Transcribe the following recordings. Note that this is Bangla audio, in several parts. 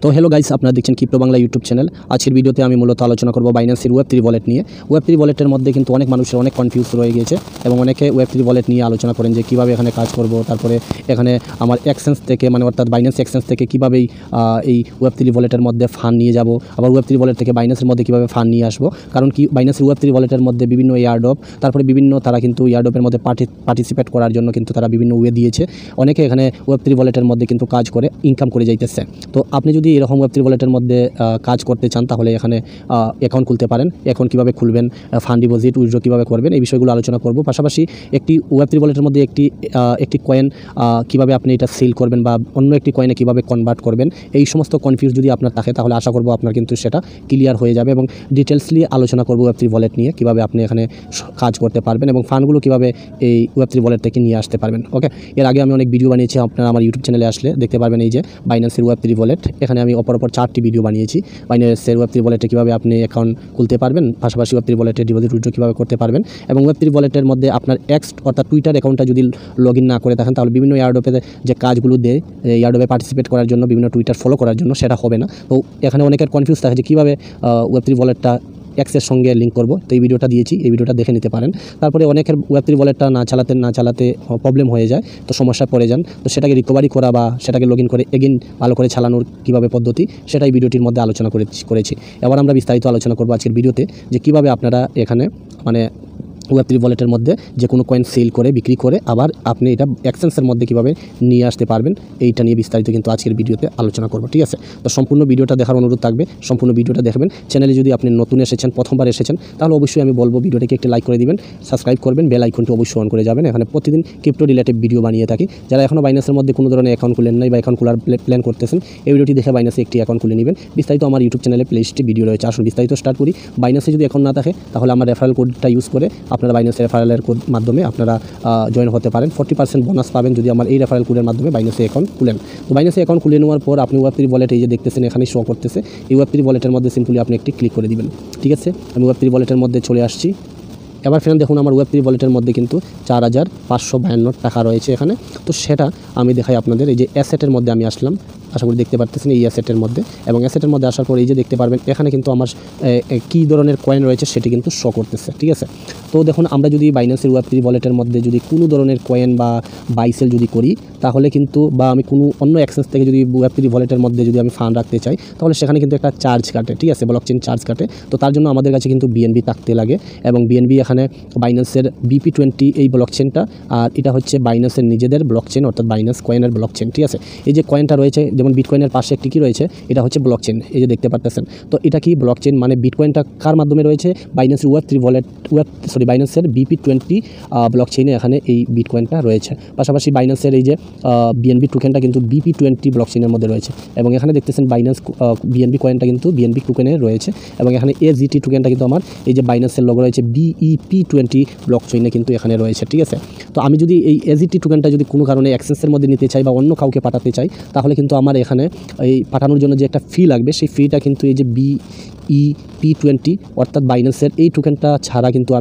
তো হ্যালো গাইস, আপনারা দেখছেন ক্রিপ্টো বাংলা ইউটিউব চ্যানেল। আজকের ভিডিওতে আমি মূলত আলোচনা করব বাইন্যান্সের ওয়েব3 ওয়ালেট নিয়ে। ওয়েব3 ওয়ালেটের মধ্যে কিন্তু অনেক মানুষের অনেক কনফিউজ রয়ে গিয়েছে এবং অনেকে ওয়েব3 ওয়ালেট নিয়ে আলোচনা করেন যে কীভাবে এখানে কাজ করব, তারপরে এখানে আমার এক্সচেঞ্জ থেকে অর্থাৎ বাইন্যান্স এক্সচেঞ্জ থেকে কীভাবে এই ওয়েব3 ওয়ালেটের মধ্যে ফান্ড নিয়ে যাব, আবার ওয়েব3 ওয়ালেট থেকে বাইন্যান্সের মধ্যে কীভাবে ফান্ড নিয়ে আসবো। কারণ কি বাইন্যান্সের ওয়েব3 ওয়ালেটের মধ্যে বিভিন্ন এয়ারড্রপ, তারপরে বিভিন্ন তারা কিন্তু এয়ারড্রপের মধ্যে পার্টিসিপেট করার জন্য কিন্তু তারা বিভিন্ন ওয়ে দিয়েছে। অনেকে এখানে ওয়েব3 ওয়ালেটের মধ্যে কিন্তু কাজ করে ইনকাম করে যাইতেছে। তো আপনি যদি এরকম ওয়েব3 ওয়ালেটের মধ্যে কাজ করতে চান তাহলে এখানে অ্যাকাউন্ট খুলতে পারেন। অ্যাকাউন্ট কীভাবে খুলবেন, ফান্ড ডিপোজিট উইথড্র কীভাবে করবেন, এই বিষয়গুলো আলোচনা করব। পাশাপাশি একটি ওয়েব3 ওয়ালেটের মধ্যে একটি কয়েন কীভাবে আপনি এটা সেল করবেন বা অন্য একটি কয়েনে কীভাবে কনভার্ট করবেন, এই সমস্ত কনফিউজ যদি আপনার থাকে তাহলে আশা করব আপনার কিন্তু সেটা ক্লিয়ার হয়ে যাবে। এবং ডিটেলসলি আলোচনা করব ওয়েব3 ওয়ালেট নিয়ে, কীভাবে আপনি এখানে কাজ করতে পারবেন এবং ফান্ডগুলো কীভাবে এই ওয়েব3 ওয়ালেট থেকে নিয়ে আসতে পারবেন। ওকে, এর আগে আমি অনেক ভিডিও বানিয়েছি, আপনারা আমার ইউটিউব চ্যানেলে আসলে দেখতে পারবেন। এই যে বাইন্যান্সের ওয়েব3 ওয়ালেট, এখানে আমি অপর 4টি ভিডিও বানিয়েছি। বাইন্যান্সের ওয়েব3 ওয়ালেটে কীভাবে আপনি অ্যাকাউন্ট খুলতে পারবেন, পাশাপাশি ওয়েব3 ওয়ালেটে ডিপোজিট উইথড্র কীভাবে করতে পারবেন এবং ওয়েব3 ওয়ালেটের মধ্যে আপনার এক্স অর্থাৎ টুইটার অ্যাকাউন্টটা যদি লগ ইন না করে থাকেন তাহলে বিভিন্ন এয়ারড্রপে যে কাজগুলো দেয়, এয়ারড্রপে পার্টিসিপেট করার জন্য, বিভিন্ন টুইটার ফলো করার জন্য, সেটা হবে না। তো এখানে অনেকের কনফিউজ থাকে যে কীভাবে ওয়েব3 ওয়ালেটটা এক্সের সঙ্গে লিঙ্ক করব। তো এই ভিডিওটা দিয়েছি, এই ভিডিওটা দেখে নিতে পারেন। তারপরে অনেকের ওয়েব3 ওয়ালেটটা না চালাতে প্রবলেম হয়ে যায়, তো সমস্যায় পড়ে যান। তো সেটাকে রিকভারি করা বা সেটাকে লগ ইন করে এগেইন ভালো করে চালানোর কীভাবে পদ্ধতি, সেটাই ভিডিওটির মধ্যে আলোচনা করেছি। এবার আমরা বিস্তারিত আলোচনা করব আজকের ভিডিওতে যে কীভাবে আপনারা এখানে ওয়েব3 ওয়ালেটের মধ্যে যে কোনো কয়েন সেল করে বিক্রি করে আবার আপনি এটা এক্সচেঞ্জের মধ্যে কীভাবে নিয়ে আসতে পারবেন, এইটা নিয়ে বিস্তারিত কিন্তু আজকের ভিডিওতে আলোচনা করব। ঠিক আছে, তো সম্পূর্ণ ভিডিওটা দেখার অনুরোধ থাকবে, সম্পূর্ণ ভিডিওটা দেখবেন। চ্যানেলে যদি আপনি নতুন এসেছেন, প্রথমবার এসেছেন, তাহলে অবশ্যই আমি বলবো ভিডিওটাকে একটি লাইক করে দিবেন, সাবস্ক্রাইব করবেন, বেল আইকনটি অবশ্যই অন করে যাবেন। এখানে প্রতিদিন ক্রিপ্টো রিলেটেড ভিডিও বানিয়ে থাকি। যারা এখনও বাইন্যান্সের মধ্যে কোনো ধরনের অ্যাকাউন্ট খুলেন নাই বা অ্যাকাউন্ট খোলার প্ল্যান করতেছেন, এই ভিডিওটি দেখে বাইন্যান্সে একটি অ্যাকাউন্ট খুলে নেবেন। বিস্তারিত আমার ইউটিউব চ্যানেলে প্লেলিস্টে ভিডিও রয়েছে। আসুন বিস্তারিত স্টার্ট করি। বাইন্যান্সে যদি অ্যাকাউন্ট না থাকে তাহলে আমার রেফারেল কোডটা ইউজ করে আপনারা বাইন্যান্সের রেফারেল কোড মাধ্যমে আপনারা জয়েন হতে পারেন। 40% বোনাস পাবেন যদি আমার এই রেফারেল কোডের মাধ্যমে বাইন্যান্সে অ্যাকাউন্ট খুলেন। তো বাইন্যান্সে অ্যাকাউন্ট খুলে নেওয়ার পর আপনি ওয়েব3 ওয়ালেট এই যে দেখতেছেন এখানে শো করতেছে, এই ওয়েব3 ওয়ালেটের মধ্যে সিম্পলি আপনি একটি ক্লিক করে দিবেন। ঠিক আছে, আমি ওয়েব3 ওয়ালেটের মধ্যে চলে আসছি। এবার ফ্রেন্ড দেখুন আমার ওয়েব3 ওয়ালেটের মধ্যে কিন্তু 4552 টাকা রয়েছে এখানে। তো সেটা আমি দেখাই আপনাদের। এই যে অ্যাসেটের মধ্যে আমি আসলাম, আশা করি দেখতে পারতেছেন এই অ্যাসেটের মধ্যে, এবং অ্যাসেটের মধ্যে আসার পর এই যে দেখতে পারবেন এখানে কিন্তু আমার কী ধরনের কয়েন রয়েছে সেটি কিন্তু শো করতেছে। ঠিক আছে, তো দেখুন আমরা যদি বাইন্যান্সের ওয়েব3 ওয়ালেটের মধ্যে যদি কোনো ধরনের কয়েন বা বাইসেল যদি করি তাহলে কিন্তু, বা আমি কোনো অন্য এক্সচেঞ্জ থেকে যদি ওয়েব3 ওয়ালেটের মধ্যে যদি আমি ফান্ড রাখতে চাই তাহলে সেখানে কিন্তু একটা চার্জ কাটে। ঠিক আছে, ব্লকচেন চার্জ কাটে। তো তার জন্য আমাদের কাছে কিন্তু বিএনবি থাকতে লাগে, এবং বিএনবি এখানে বাইন্যান্সের BP20 এই ব্লকচেনটা, আর এটা হচ্ছে বাইন্যান্সের নিজেদের ব্লকচেন অর্থাৎ বাইন্যান্স কয়েনের ব্লকচেন। ঠিক আছে, এই যে কয়েনটা রয়েছে যেমন বিটকয়েনের পাশে একটি কী রয়েছে, এটা হচ্ছে ব্লকচেন, এই যে দেখতে পাচ্ছেন। তো এটা কি ব্লকচেন মানে বিটকয়েনটা কার মাধ্যমে রয়েছে, বাইন্যান্সের ওয়েব3 ওয়ালেট বাইন্যান্সের BP20 ব্লকচেইনে এখানে এই বিটকয়েনটা রয়েছে। পাশাপাশি বাইন্যান্সের এই যে বিএনবি টোকেনটা কিন্তু BP20 ব্লকচেইনের মধ্যে রয়েছে, এবং এখানে দেখতেছেন বাইন্যান্স বিএনবি কয়েনটা কিন্তু বিএনবি টোকেনে রয়েছে, এবং এখানে AGT টোকেনটা কিন্তু আমার এই যে বাইন্যান্সের লোগো রয়েছে BEP20 ব্লকচেইনে কিন্তু এখানে রয়েছে। ঠিক আছে, তো আমি যদি এই AGT টোকেনটা যদি কোনো কারণে এক্সচেঞ্জের মধ্যে নিতে চাই বা অন্য কাউকে পাঠাতে চাই তাহলে কিন্তু আমার এখানে এই পাঠানোর জন্য যে একটা ফি লাগবে, সেই ফিটা কিন্তু এই যে BEP20 অর্থাৎ বাইন্যান্সের এই টোকেনটা ছাড়া কিন্তু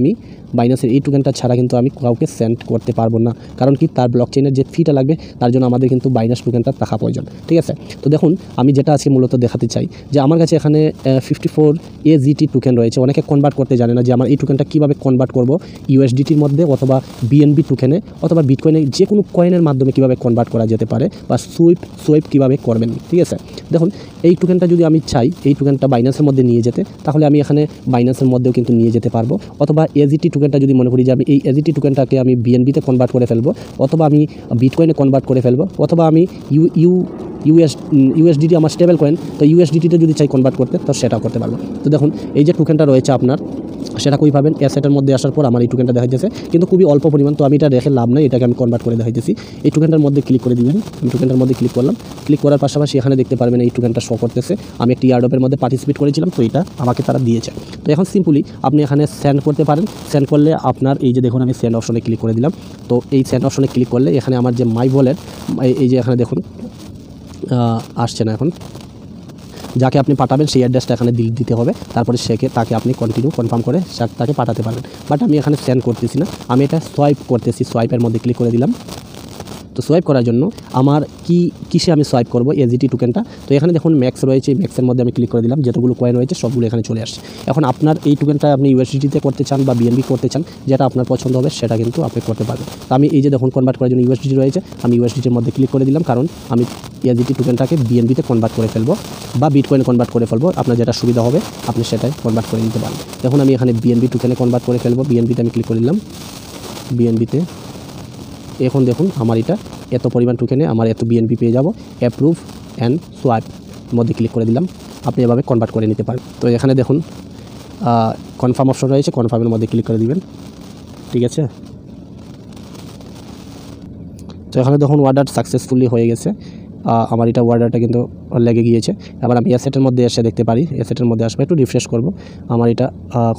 আমি কাউকে সেন্ড করতে পারবো না। কারণ কি, তার ব্লকচেইনের যে ফিটা লাগবে তার জন্য আমাদের কিন্তু বাইন্যান্স টোকেনটা থাকা প্রয়োজন। ঠিক আছে, তো দেখুন আমি যেটা আজকে মূলত দেখাতে চাই যে আমার কাছে এখানে 54 AGT টোকেন রয়েছে। অনেকে কনভার্ট করতে জানে না যে আমার এই টোকেনটা কীভাবে কনভার্ট করব USDTর মধ্যে অথবা BNB টোকেনে অথবা বিটকয়েনে, যে কোনো কয়েনের মাধ্যমে কীভাবে কনভার্ট করা যেতে পারে বা সুইপ কীভাবে করবেন। ঠিক আছে, দেখুন এই টোকেনটা যদি আমি চাই এই টোকেনটা বাইন্যান্সের মধ্যে নিয়ে যেতে, তাহলে আমি এখানে বাইন্যান্সের মধ্যেও কিন্তু নিয়ে যেতে পারবো। অথবা AGT টোকেনটা যদি মনে করি যে আমি এই AGT টোকেনটাকে আমি BNBতে কনভার্ট করে ফেলবো, অথবা আমি বিটকয়েনে কনভার্ট করে ফেলবো, অথবা আমি USDT আমার স্টেবল কয়েন, তো USDTতে যদি চাই কনভার্ট করতে তো সেটাও করতে পারবো। তো দেখুন এই যে টোকেনটা রয়েছে আপনার, সেটা কই পাবেন, অ্যাসেটের মধ্যে আসার পর আমার এই টোকেনটা দেখাইতেছে কিন্তু খুবই অল্প পরিমাণ, তো আমি এটা রেখে লাভ নাই, এটাকে আমি কনভার্ট করে দেখাইতেছি। এই টোকেনটার মধ্যে ক্লিক করে দিবেন। আমি টোকেনটার মধ্যে ক্লিক করলাম, ক্লিক করার পাশাপাশি এখানে দেখতে পারবেন এই টোকেনটা শো করতেছে। আমি একটি এয়ারড্রপের মধ্যে পার্টিসিপেট করেছিলাম, তো এটা আমাকে তারা দিয়েছে। তো এখন সিম্পলি আপনি এখানে সেন্ড করতে পারেন। সেন্ড করলে আপনার এই যে দেখুন আমি সেন্ড অপশনে ক্লিক করে দিলাম। তো এই সেন্ড অপশনে ক্লিক করলে এখানে আমার যে মাই ওয়ালেট, এই যে এখানে দেখুন আসছে না, এখন যাকে আপনি পাঠাবেন সেই অ্যাড্রেসটা এখানে দিতে হবে, তারপরে তাকে আপনি কনফার্ম করে তাকে পাঠাতে পারবেন। বাট আমি এখানে সেন্ড করতেছি না, আমি এটা সোয়াইপ করতেছি। সোয়াইপের মধ্যে ক্লিক করে দিলাম। তো সোয়াইপ করার জন্য আমার কিসে আমি সোয়াইপ করব এজিটি টোকেনটা। তো এখানে দেখুন ম্যাক্স রয়েছে, ম্যাক্সের মধ্যে আমি ক্লিক করে দিলাম, যতগুলো কয়েন রয়েছে সবগুলো এখানে চলে আসছে। এখন আপনার এই টোকেনটা আপনি ইউএসডিটিতে করতে চান বা বিএনবি করতে চান, যেটা আপনার পছন্দ হবে সেটা কিন্তু আপনি করতে পারবেন। তো আমি এই যে দেখুন কনভার্ট করার জন্য ইউএসডিটি রয়েছে, আমি ইউএসডিটির মধ্যে ক্লিক করে দিলাম, কারণ আমি এজিটি টোকেনটাকে বিএনবিতে কনভার্ট করে ফেলবো বা বিটকয়েনে কনভার্ট করে ফেলবো। আপনার যেটা সুবিধা হবে আপনি সেটাই কনভার্ট করে নিতে পারেন। দেখুন আমি এখানে বিএনবি টোকেনে কনভার্ট করে ফেলবো, বিএনবিতে আমি ক্লিক করে দিলাম, বিএনবিতে। এখন দেখুন আমার এটা এত পরিমাণ টোকেনে আমার এত বিএনবি পেয়ে যাব। অ্যাপ্রুভ অ্যান্ড সোয়াইপ মধ্যে ক্লিক করে দিলাম, আপনি এভাবে কনভার্ট করে নিতে পারেন। তো এখানে দেখুন কনফার্ম অপশন রয়েছে, কনফার্মের মধ্যে ক্লিক করে দিবেন, ঠিক আছে। তো এখানে দেখুন অর্ডার সাকসেসফুলি হয়ে গেছে, আমার এটা অর্ডারটা কিন্তু লেগে গিয়েছে। এবার আমি অ্যাসেটের মধ্যে এসে দেখতে পারি, অ্যাসেটের মধ্যে আসবে, একটু রিফ্রেশ করব, আমার এটা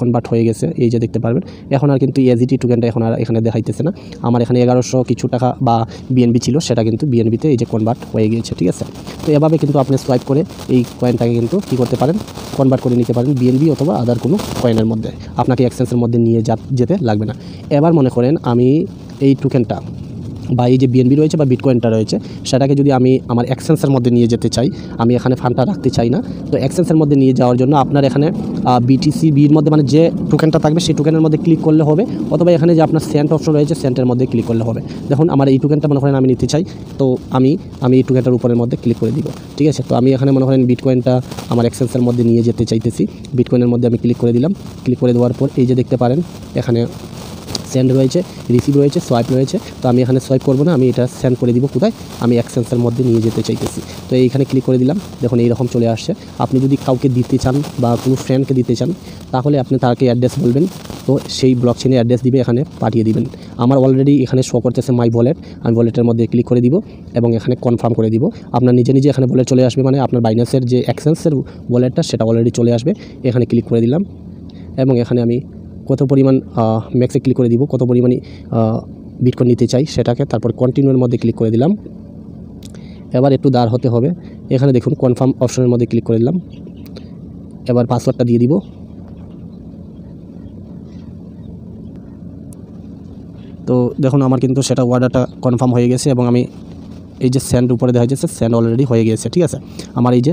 কনভার্ট হয়ে গেছে, এই যে দেখতে পারবেন। এখন আর কিন্তু এজিটি টোকেনটা এখন আর এখানে দেখাইতেছে না, আমার এখানে 1100 কিছু টাকা বা বিএনবি ছিল, সেটা কিন্তু বিএনবিতে এই যে কনভার্ট হয়ে গিয়েছে, ঠিক আছে। তো এভাবে কিন্তু আপনি সোয়াইপ করে এই কয়েনটাকে কিন্তু কী করতে পারেন, কনভার্ট করে নিতে পারেন বিএনবি অথবা আদার কোনো কয়েনের মধ্যে, আপনাকে এক্সচেঞ্জের মধ্যে নিয়ে যেতে লাগবে না। এবার মনে করেন আমি এই টোকেনটা বা এই যে বিএনবি রয়েছে বা বিটকয়েনটা রয়েছে, সেটাকে যদি আমি আমার এক্সচেঞ্জের মধ্যে নিয়ে যেতে চাই, আমি এখানে ফান্ডটা রাখতে চাই না। তো এক্সচেঞ্জের মধ্যে নিয়ে যাওয়ার জন্য আপনার এখানে বিটিসি বির মধ্যে মানে যে টোকেনটা থাকবে সেই টোকেনের মধ্যে ক্লিক করলে হবে, অথবা এখানে যে আপনার সেন্ট অপশন রয়েছে সেন্টের মধ্যে ক্লিক করলে হবে। দেখুন আমার এই টোকেনটা মনে করেন আমি নিতে চাই, তো আমি এই টোকেনটার উপরের মধ্যে ক্লিক করে দিব, ঠিক আছে। তো আমি এখানে মনে করেন বিটকয়েনটা আমার এক্সচেঞ্জের মধ্যে নিয়ে যেতে চাইতেছি, বিটকয়েনের মধ্যে আমি ক্লিক করে দিলাম। ক্লিক করে দেওয়ার পর এই যে দেখতে পারেন এখানে সেন্ড রয়েছে, রিসিভ রয়েছে, সোয়াইপ রয়েছে। তো আমি এখানে সোয়াইপ করবো না, আমি এটা সেন্ড করে দিব কোথায়, আমি এক্সচেঞ্জের মধ্যে নিয়ে যেতে চাইতেছি। তো এইখানে ক্লিক করে দিলাম, দেখুন এইরকম চলে আসছে। আপনি যদি কাউকে দিতে চান বা কোনো ফ্রেন্ডকে দিতে চান, তাহলে আপনি তাকে অ্যাড্রেস বলবেন, তো সেই ব্লকচেনে অ্যাড্রেস দিবে, এখানে পাঠিয়ে দিবেন। আমার অলরেডি এখানে শো করতেছে মাই ওয়ালেট, আমি ওয়ালেটের মধ্যে ক্লিক করে দিব এবং এখানে কনফার্ম করে দিব। আপনার নিজে নিজে এখানে ওয়ালেট চলে আসবে, মানে আপনার বাইন্যান্সের যে এক্সচেঞ্জের ওয়ালেটটা সেটা অলরেডি চলে আসবে। এখানে ক্লিক করে দিলাম এবং এখানে আমি কত পরিমাণ ম্যাক্সে ক্লিক করে দিব, কত পরিমাণে বিটকয়েন নিতে চাই সেটাকে, তারপর কন্টিনিউর মধ্যে ক্লিক করে দিলাম। এবার একটু দাঁড় হতে হবে, এখানে দেখুন কনফার্ম অপশনের মধ্যে ক্লিক করে দিলাম। এবার পাসওয়ার্ডটা দিয়ে দিব। তো দেখুন আমার কিন্তু সেটা অর্ডারটা কনফার্ম হয়ে গেছে এবং আমি এই যে সেন্ড উপরে দেখা যাচ্ছে, সেন্ড অলরেডি হয়ে গেছে, ঠিক আছে। আমার এই যে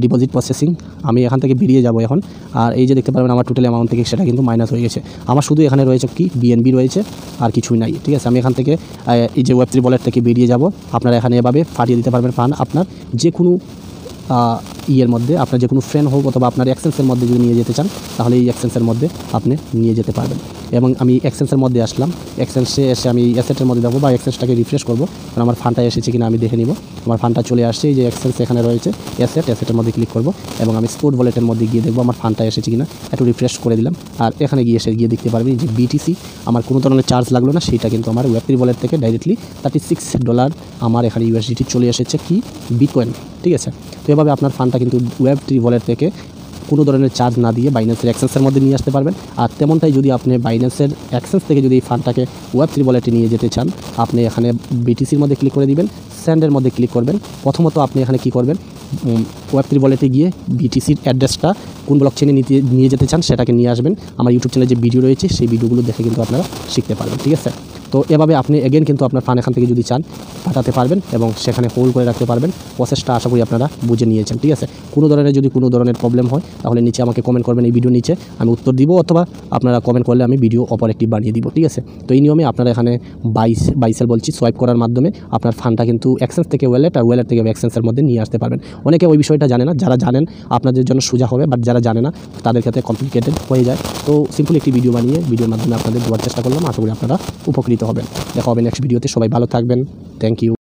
ডিপোজিট প্রসেসিং, আমি এখান থেকে বেরিয়ে যাব এখন। আর এই যে দেখতে পারবেন আমার টোটাল অ্যামাউন্ট থেকে সেটা কিন্তু মাইনাস হয়ে গেছে। আমার শুধু এখানে রয়েছে কি বিএনবি রয়েছে, আর কিছুই নাই, ঠিক আছে। আমি এখান থেকে এই যে ওয়েব3 ওয়ালেট থেকে বেরিয়ে যাব। আপনারা এখানে এভাবে পাঠিয়ে দিতে পারবেন ফান্ড আপনার যে কোনো ইয়ের মধ্যে, আপনার যে কোনো ফ্রেন্ড হোক অথবা আপনার এক্সচেঞ্জের মধ্যে যদি নিয়ে যেতে চান, তাহলে এই এক্সচেঞ্জের মধ্যে আপনি নিয়ে যেতে পারবেন। এবং আমি এক্সচেঞ্জের মধ্যে আসলাম, এক্সচেঞ্জে এসে আমি অ্যাসেটের মধ্যে যাবো বা এক্সচেঞ্জটাকে রিফ্রেশ করবো, কারণ আমার ফান্ডটা এসেছে কিনা আমি দেখে নিব। আমার ফান্ডটা চলে আসছে, এই যে এক্সচেঞ্জ এখানে রয়েছে অ্যাসেটের মধ্যে ক্লিক করবো এবং আমি স্পোর্ট ওয়ালেটের মধ্যে গিয়ে দেখবো আমার ফান্ডটা এসেছে কিনা, একটু রিফ্রেশ করে দিলাম। আর এখানে গিয়ে দেখতে পারবেন যে বিটিসি আমার কোনো ধরনের চার্জ লাগলো না, সেইটা কিন্তু আমার ওয়েব3 ওয়ালেট থেকে ডাইরেক্টলি $36 আমার এখানে ইউএসডিটি চলে এসেছে কি বিটকয়েন, ঠিক আছে। তো এভাবে আপনার ফান্ডটা কিন্তু ওয়েব3 ওয়ালেট থেকে কোনো ধরনের চার্জ না দিয়ে বাইন্যান্সের এক্সচেঞ্জের মধ্যে নিয়ে আসতে পারবেন। আর তেমনটাই যদি আপনি বাইন্যান্সের এক্সচেঞ্জ থেকে যদি এই ফান্ডটাকে ওয়েব3 ওয়ালেটে নিয়ে যেতে চান, আপনি এখানে বিটিসির মধ্যে ক্লিক করে দিবেন, স্যান্ডের মধ্যে ক্লিক করবেন। প্রথমত আপনি এখানে কি করবেন, ওয়েব3 ওয়ালেটে গিয়ে বিটিসির অ্যাড্রেসটা কোন ব্লকচেনে নিয়ে যেতে চান সেটাকে নিয়ে আসবেন। আমার ইউটিউব চ্যানেলে যে ভিডিও রয়েছে সেই ভিডিওগুলো দেখে কিন্তু আপনারা শিখতে পারবেন, ঠিক আছে। তো এভাবে আপনি এগেন কিন্তু আপনার ফান্ড এখান থেকে যদি চান পাঠাতে পারবেন এবং সেখানে হোল্ড করে রাখতে পারবেন। প্রসেসটা আশা করি আপনারা বুঝে নিয়েছেন, ঠিক আছে। কোনো ধরনের প্রবলেম হয় তাহলে নিচে আমাকে কমেন্ট করবেন, এই ভিডিও নিচে আমি উত্তর দিব, অথবা আপনারা কমেন্ট করলে আমি ভিডিও অপারেটিভ বানিয়ে দিব, ঠিক আছে। তো এই নিয়মে আপনারা এখানে বাইসেল বলছি সোয়াইপ করার মাধ্যমে আপনার ফান্ডটা কিন্তু এক্সচেঞ্জ থেকে ওয়ালেট আর ওয়ালেট থেকে এক্সচেঞ্জের মধ্যে নিয়ে আসতে পারবেন। অনেকে ওই বিষয়টা জানে না, যারা জানেন আপনাদের জন্য সোজা হবে, বাট যারা জানে না তাদের ক্ষেত্রে কমপ্লিকেটেড হয়ে যায়। তো সিম্পল একটি ভিডিও বানিয়ে ভিডিওর মাধ্যমে আপনাদের দেওয়ার চেষ্টা করলাম, আশা করি আপনারা উপকৃত হবেন। দেখা হবে নেক্সট ভিডিওতে, সবাই ভালো থাকবেন, থ্যাংক ইউ।